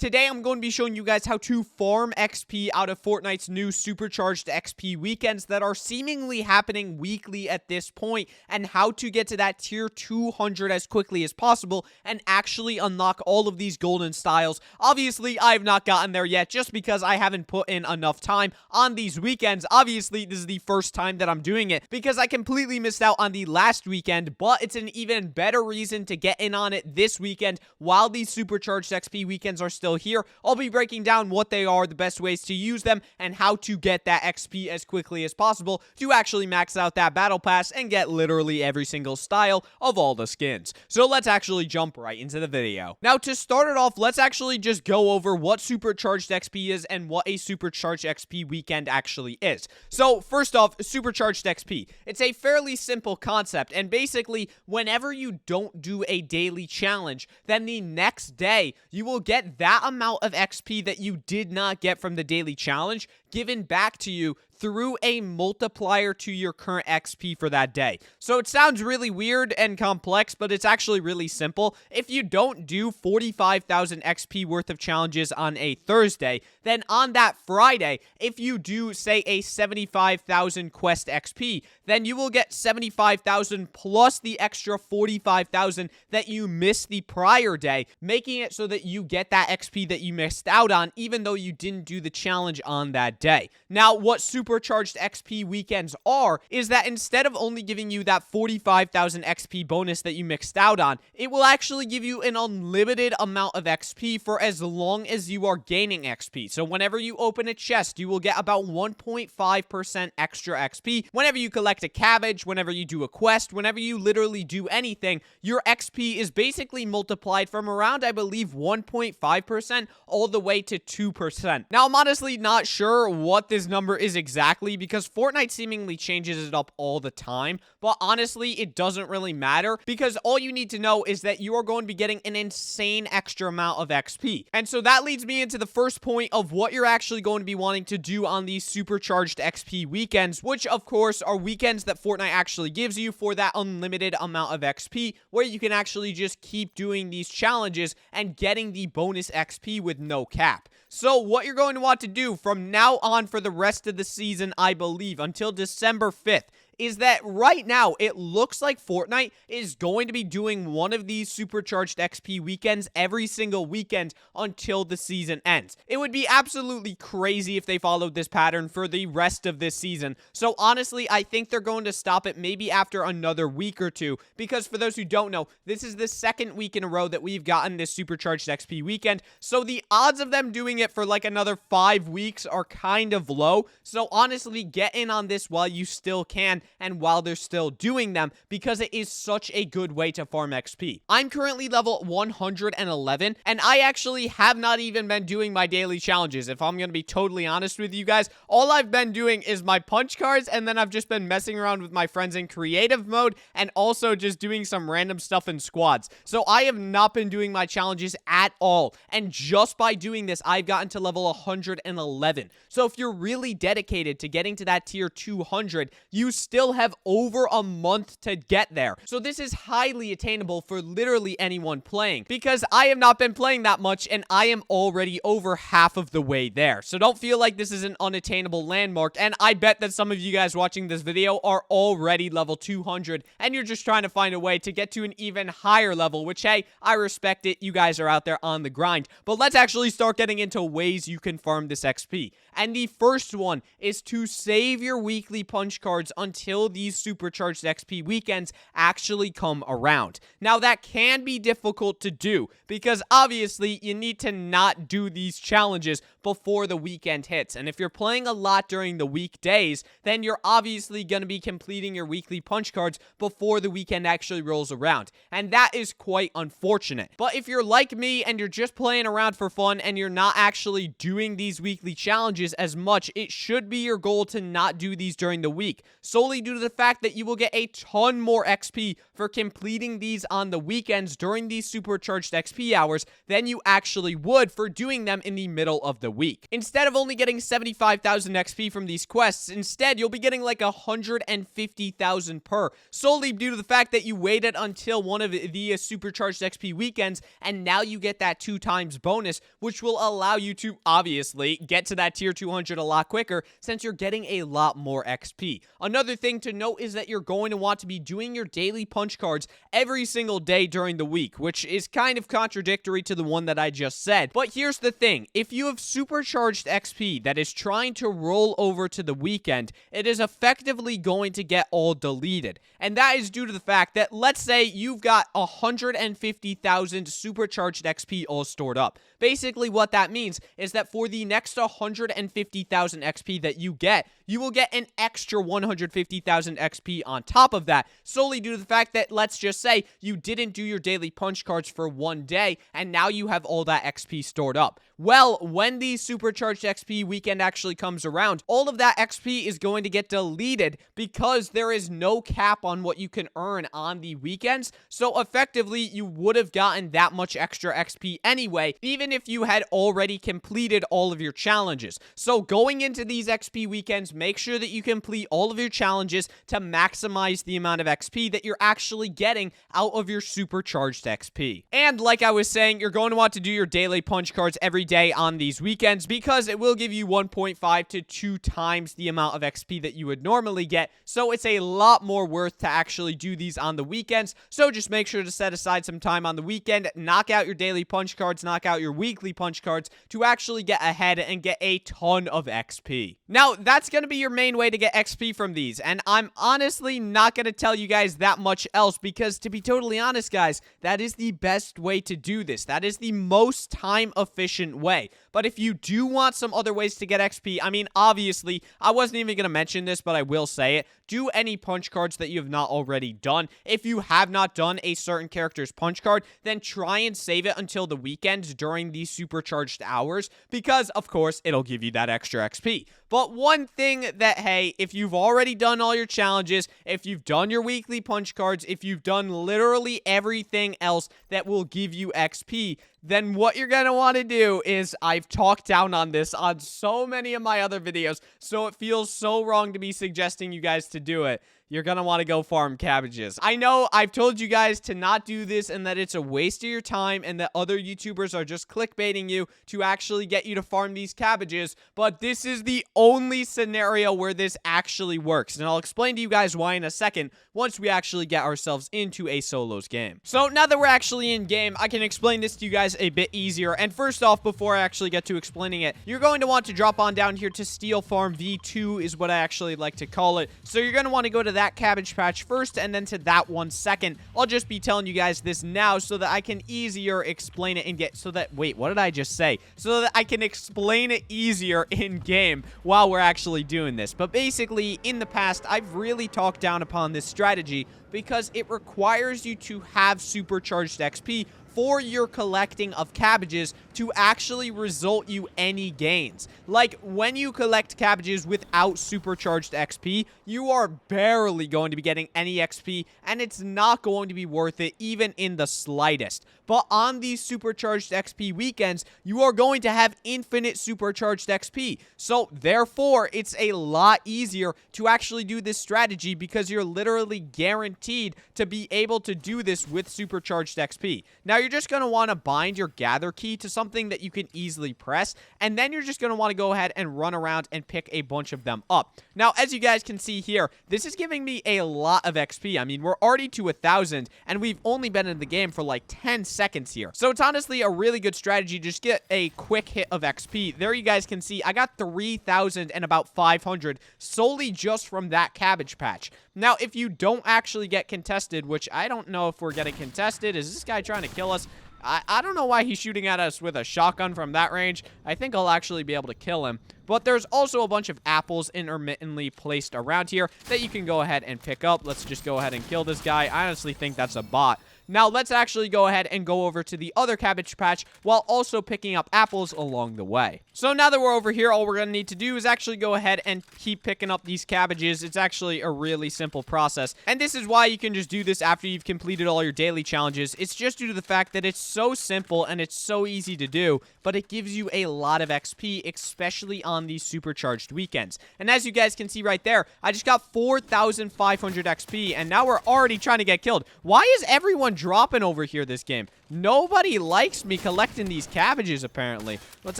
Today I'm going to be showing you guys how to farm XP out of Fortnite's new Supercharged XP weekends that are seemingly happening weekly at this point, and how to get to that tier 200 as quickly as possible and actually unlock all of these golden styles. Obviously, I have not gotten there yet just because I haven't put in enough time on these weekends. Obviously, this is the first time that I'm doing it because I completely missed out on the last weekend, but it's an even better reason to get in on it this weekend while these Supercharged XP weekends are still here. I'll be breaking down what they are, the best ways to use them, and how to get that XP as quickly as possible to actually max out that battle pass and get literally every single style of all the skins. So let's actually jump right into the video. Now, to start it off, let's actually just go over what Supercharged XP is and what a Supercharged XP weekend actually is. So first off, Supercharged XP. It's a fairly simple concept, and basically, whenever you don't do a daily challenge, then the next day, you will get that amount of XP that you did not get from the daily challenge given back to you through a multiplier to your current XP for that day. So it sounds really weird and complex, but it's actually really simple. If you don't do 45,000 XP worth of challenges on a Thursday, then on that Friday, if you do, say, a 75,000 quest XP, then you will get 75,000 plus the extra 45,000 that you missed the prior day, making it so that you get that XP that you missed out on, even though you didn't do the challenge on that day. Now, what Supercharged XP weekends are is that instead of only giving you that 45,000 XP bonus that you mixed out on, it will actually give you an unlimited amount of XP for as long as you are gaining XP. So whenever you open a chest, you will get about 1.5% extra XP. Whenever you collect a cabbage, whenever you do a quest, whenever you literally do anything, your XP is basically multiplied from around, I believe, 1.5% all the way to 2%. Now, I'm honestly not sure what this number is exactly because Fortnite seemingly changes it up all the time, but honestly, it doesn't really matter because all you need to know is that you are going to be getting an insane extra amount of XP. And so that leads me into the first point of what you're actually going to be wanting to do on these Supercharged XP weekends, which of course are weekends that Fortnite actually gives you for that unlimited amount of XP, where you can actually just keep doing these challenges and getting the bonus XP with no cap. So what you're going to want to do from now on for the rest of the season, I believe, until December 5th, is that right now, it looks like Fortnite is going to be doing one of these Supercharged XP weekends every single weekend until the season ends. It would be absolutely crazy if they followed this pattern for the rest of this season. So honestly, I think they're going to stop it maybe after another week or two, because for those who don't know, this is the second week in a row that we've gotten this Supercharged XP weekend, so the odds of them doing it for like another 5 weeks are kind of low. So honestly, get in on this while you still can, and while they're still doing them, because it is such a good way to farm XP. I'm currently level 111, and I actually have not even been doing my daily challenges. If I'm going to be totally honest with you guys, all I've been doing is my punch cards, and then I've just been messing around with my friends in creative mode, and also just doing some random stuff in squads. So I have not been doing my challenges at all, and just by doing this, I've gotten to level 111. So if you're really dedicated to getting to that tier 200, you still have over a month to get there. So this is highly attainable for literally anyone playing, because I have not been playing that much and I am already over half of the way there. So don't feel like this is an unattainable landmark, and I bet that some of you guys watching this video are already level 200 and you're just trying to find a way to get to an even higher level, which, hey, I respect it. You guys are out there on the grind. But let's actually start getting into ways you can farm this XP. And the first one is to save your weekly punch cards until these Supercharged XP weekends actually come around. Now, that can be difficult to do because obviously you need to not do these challenges before the weekend hits. And if you're playing a lot during the weekdays, then you're obviously going to be completing your weekly punch cards before the weekend actually rolls around. And that is quite unfortunate. But if you're like me and you're just playing around for fun and you're not actually doing these weekly challenges as much, it should be your goal to not do these during the week, solely solely due to the fact that you will get a ton more XP for completing these on the weekends during these Supercharged XP hours than you actually would for doing them in the middle of the week. Instead of only getting 75,000 XP from these quests, instead you'll be getting like 150,000 per, solely due to the fact that you waited until one of the Supercharged XP weekends, and now you get that 2 times bonus, which will allow you to obviously get to that tier 200 a lot quicker since you're getting a lot more XP. Another thing to note is that you're going to want to be doing your daily punch cards every single day during the week, which is kind of contradictory to the one that I just said. But here's the thing, if you have Supercharged XP that is trying to roll over to the weekend, it is effectively going to get all deleted. And that is due to the fact that, let's say you've got 150,000 Supercharged XP all stored up. Basically what that means is that for the next 150,000 XP that you get, you will get an extra 150,000 XP on top of that, solely due to the fact that, let's just say, you didn't do your daily punch cards for one day, and now you have all that XP stored up. Well, when the Supercharged XP weekend actually comes around, all of that XP is going to get deleted because there is no cap on what you can earn on the weekends, so effectively, you would have gotten that much extra XP anyway, even if you had already completed all of your challenges. So going into these XP weekends, make sure that you complete all of your challenges to maximize the amount of XP that you're actually getting out of your Supercharged XP. And like I was saying, you're going to want to do your daily punch cards every day on these weekends because it will give you 1.5 to 2 times the amount of XP that you would normally get, so it's a lot more worth to actually do these on the weekends. So just make sure to set aside some time on the weekend, knock out your daily punch cards, knock out your weekly punch cards to actually get ahead and get a ton of XP. Now, that's going to be your main way to get XP from these, and I'm honestly not going to tell you guys that much else because, to be totally honest, guys, that is the best way to do this. That is the most time-efficient way. But if you do want some other ways to get XP, I mean, obviously, I wasn't even going to mention this, but I will say it. Do any punch cards that you have not already done. If you have not done a certain character's punch card, then try and save it until the weekend during these Supercharged hours because, of course, it'll give you that extra XP. But one thing that, hey, if you've already done all your challenges, if you've done your weekly punch cards, if you've done literally everything else that will give you XP, then what you're going to want to do is, I've talked down on this on so many of my other videos, so it feels so wrong to be suggesting you guys to do it. You're going to want to go farm cabbages. I know I've told you guys to not do this and that it's a waste of your time and that other YouTubers are just clickbaiting you to actually get you to farm these cabbages, but this is the only scenario where this actually works, and I'll explain to you guys why in a second once we actually get ourselves into a solos game. So now that we're actually in game, I can explain this to you guys a bit easier, and first off, before I actually get to explaining it, you're going to want to drop on down here to Steel Farm V2 is what I actually like to call it. So you're going to want to go to that cabbage patch first and then to that one second. I'll just be telling you guys this now so that I can easier explain it and get so that, wait, what did I just say? So that I can explain it easier in game while we're actually doing this. But basically, in the past, I've really talked down upon this strategy because it requires you to have Supercharged XP for your collecting of cabbages to actually result you any gains. Like, when you collect cabbages without Supercharged XP, you are barely going to be getting any XP, and it's not going to be worth it even in the slightest. But on these Supercharged XP weekends, you are going to have infinite Supercharged XP. So, therefore, it's a lot easier to actually do this strategy because you're literally guaranteed to be able to do this with Supercharged XP. Now, you're just going to want to bind your gather key to something that you can easily press, and then you're just going to want to go ahead and run around and pick a bunch of them up. Now, as you guys can see here, this is giving me a lot of XP. I mean, we're already to 1,000, and we've only been in the game for like 10 seconds here. So it's honestly a really good strategy to just get a quick hit of XP. There you guys can see I got 3,000 and about 500 solely just from that cabbage patch. Now, if you don't actually get contested, which I don't know if we're getting contested. Is this guy trying to kill us? I don't know why he's shooting at us with a shotgun from that range. I think I'll actually be able to kill him. But there's also a bunch of apples intermittently placed around here that you can go ahead and pick up. Let's just go ahead and kill this guy. I honestly think that's a bot. Now, let's actually go ahead and go over to the other cabbage patch while also picking up apples along the way. So now that we're over here, all we're going to need to do is actually go ahead and keep picking up these cabbages. It's actually a really simple process, and this is why you can just do this after you've completed all your daily challenges. It's just due to the fact that it's so simple and it's so easy to do, but it gives you a lot of XP, especially on these supercharged weekends. And as you guys can see right there, I just got 4,500 XP, and now we're already trying to get killed. Why is everyone dropping over here this game? Nobody likes me collecting these cabbages, apparently. Let's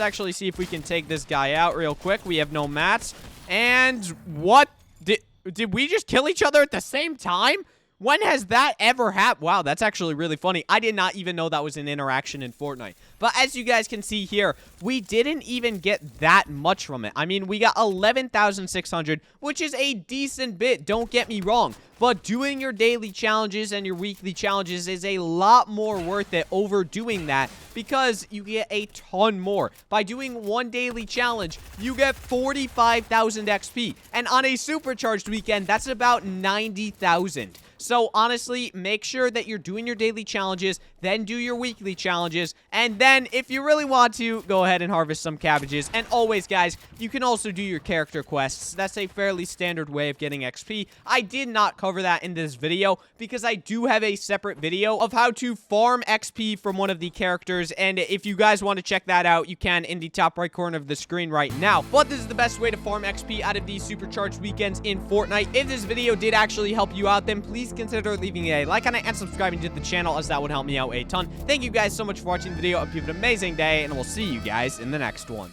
actually see if we can take this guy out real quick. We have no mats. And what? Did we just kill each other at the same time? When has that ever happened? Wow, that's actually really funny. I did not even know that was an interaction in Fortnite. But as you guys can see here, we didn't even get that much from it. I mean, we got 11,600, which is a decent bit, don't get me wrong. But doing your daily challenges and your weekly challenges is a lot more worth it over doing that, because you get a ton more. By doing one daily challenge, you get 45,000 XP. And on a supercharged weekend, that's about 90,000. So honestly, make sure that you're doing your daily challenges, then do your weekly challenges, and then if you really want to, go ahead and harvest some cabbages. And always, guys, you can also do your character quests. That's a fairly standard way of getting XP. I did not cover that in this video because I do have a separate video of how to farm XP from one of the characters, and if you guys want to check that out, you can in the top right corner of the screen right now. But this is the best way to farm XP out of these supercharged weekends in Fortnite. If this video did actually help you out, then please consider leaving a like on it and subscribing to the channel, as that would help me out a ton. Thank you guys so much for watching the video. I hope you have an amazing day, and we'll see you guys in the next one.